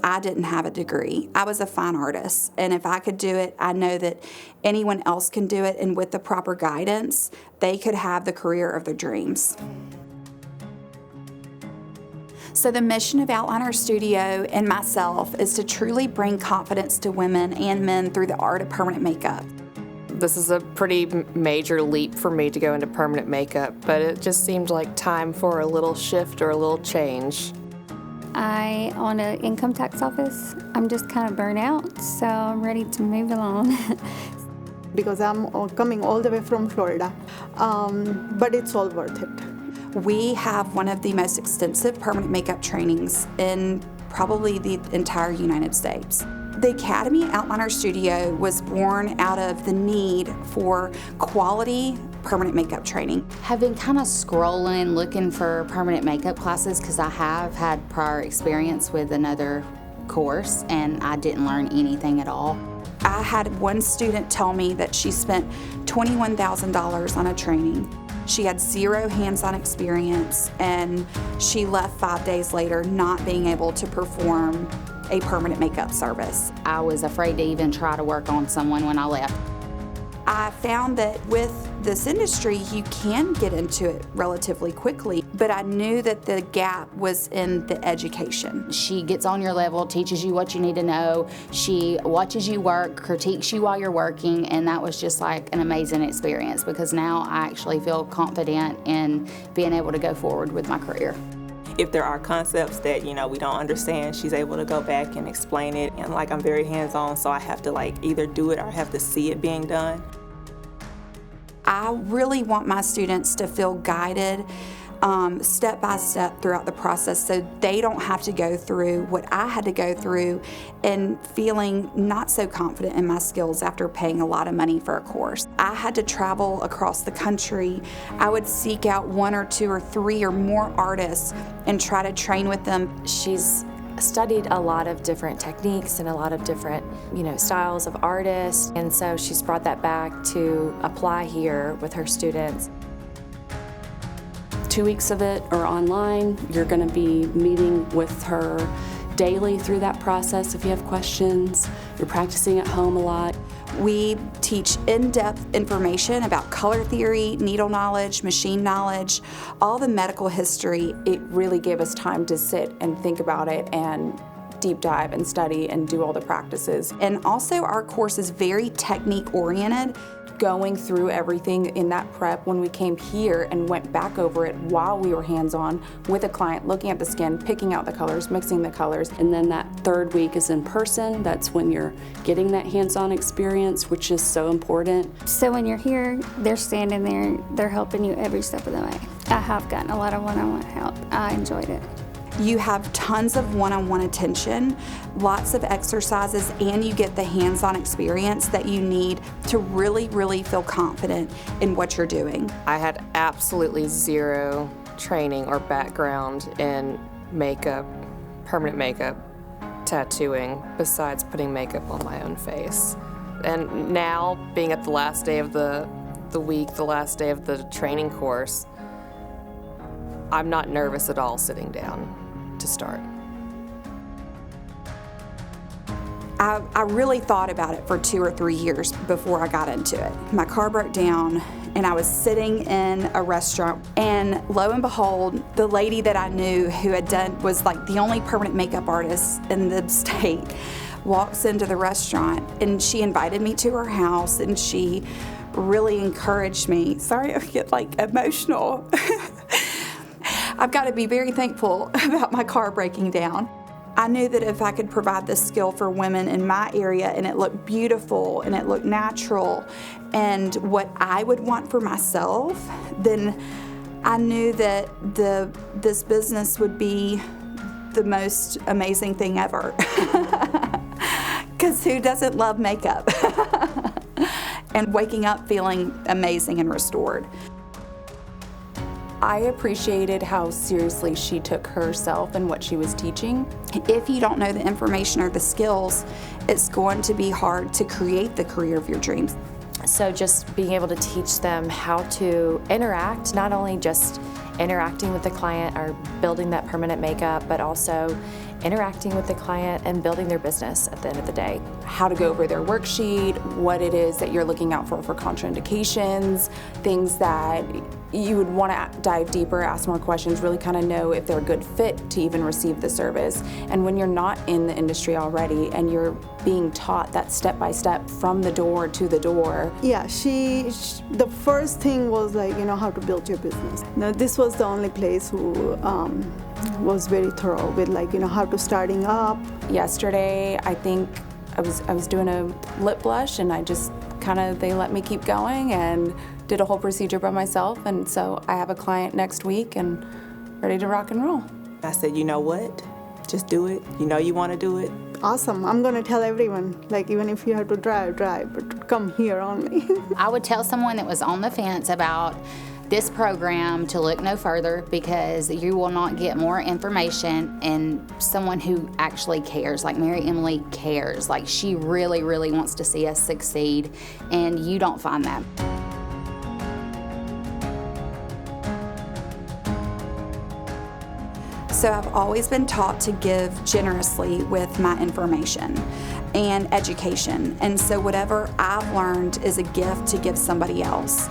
I didn't have a degree. I was a fine artist, and if I could do it, I know that anyone else can do it, and with the proper guidance, they could have the career of their dreams. So the mission of Eyeliner Studio and myself is to truly bring confidence to women and men through the art of permanent makeup. This is a pretty major leap for me to go into permanent makeup, but it just seemed like time for a little shift or a little change. I own an income tax office. I'm just kind of burnt out, so I'm ready to move along. Because I'm coming all the way from Florida, but it's all worth it. We have one of the most extensive permanent makeup trainings in probably the entire United States. The Academy Eyeliner Studio was born out of the need for quality permanent makeup training. I've been kind of scrolling, looking for permanent makeup classes because I have had prior experience with another course and I didn't learn anything at all. I had one student tell me that she spent $21,000 on a training. She had zero hands-on experience and she left 5 days later not being able to perform a permanent makeup service. I was afraid to even try to work on someone when I left. I found that with this industry, you can get into it relatively quickly, but I knew that the gap was in the education. She gets on your level, teaches you what you need to know. She watches you work, critiques you while you're working, and that was just like an amazing experience because now I actually feel confident in being able to go forward with my career. If there are concepts that, we don't understand, she's able to go back and explain it. And I'm very hands-on, so I have to either do it or I have to see it being done. I really want my students to feel guided step by step throughout the process so they don't have to go through what I had to go through and feeling not so confident in my skills after paying a lot of money for a course. I had to travel across the country. I would seek out 1 or 2 or 3 or more artists and try to train with them. She's studied a lot of different techniques and a lot of different, styles of artists, and so she's brought that back to apply here with her students. 2 weeks of it are online. You're going to be meeting with her daily through that process if you have questions. You're practicing at home a lot. We teach in-depth information about color theory, needle knowledge, machine knowledge, all the medical history. It really gave us time to sit and think about it and deep dive and study and do all the practices. And also our course is very technique-oriented. Going through everything in that prep when we came here and went back over it while we were hands-on with a client, looking at the skin, picking out the colors, mixing the colors. And then that 3rd week is in person. That's when you're getting that hands-on experience, which is so important. So when you're here, they're standing there, they're helping you every step of the way. I have gotten a lot of one-on-one help. I enjoyed it. You have tons of one-on-one attention, lots of exercises, and you get the hands-on experience that you need to really, really feel confident in what you're doing. I had absolutely zero training or background in makeup, permanent makeup, tattooing, besides putting makeup on my own face. And now, being at the last day of the week, the last day of the training course, I'm not nervous at all sitting down to start. I really thought about it for 2 or 3 years before I got into it. My car broke down and I was sitting in a restaurant, and lo and behold, the lady that I knew who was the only permanent makeup artist in the state walks into the restaurant, and she invited me to her house and she really encouraged me. Sorry, I get emotional. I've got to be very thankful about my car breaking down. I knew that if I could provide this skill for women in my area and it looked beautiful and it looked natural and what I would want for myself, then I knew that this business would be the most amazing thing ever. Because who doesn't love makeup? And waking up feeling amazing and restored. I appreciated how seriously she took herself and what she was teaching. If you don't know the information or the skills, it's going to be hard to create the career of your dreams. So just being able to teach them how to interact, not only just interacting with the client or building that permanent makeup, but also interacting with the client and building their business at the end of the day. How to go over their worksheet, what it is that you're looking out for contraindications, things that you would want to dive deeper, ask more questions, really kind of know if they're a good fit to even receive the service. And when you're not in the industry already and you're being taught that step by step from the door to the door. Yeah, the first thing was like, how to build your business. Now, this was the only place who was very thorough with how to starting up. Yesterday, I think I was doing a lip blush and I just they let me keep going and did a whole procedure by myself. And so I have a client next week and ready to rock and roll. I said, you know what? Just do it. You know you want to do it. Awesome. I'm going to tell everyone, even if you have to drive, but come here only. I would tell someone that was on the fence about this program to look no further, because you will not get more information, and someone who actually cares, like Mary Emily cares. Like, she really, really wants to see us succeed, and you don't find that. So I've always been taught to give generously with my information and education. And so whatever I've learned is a gift to give somebody else.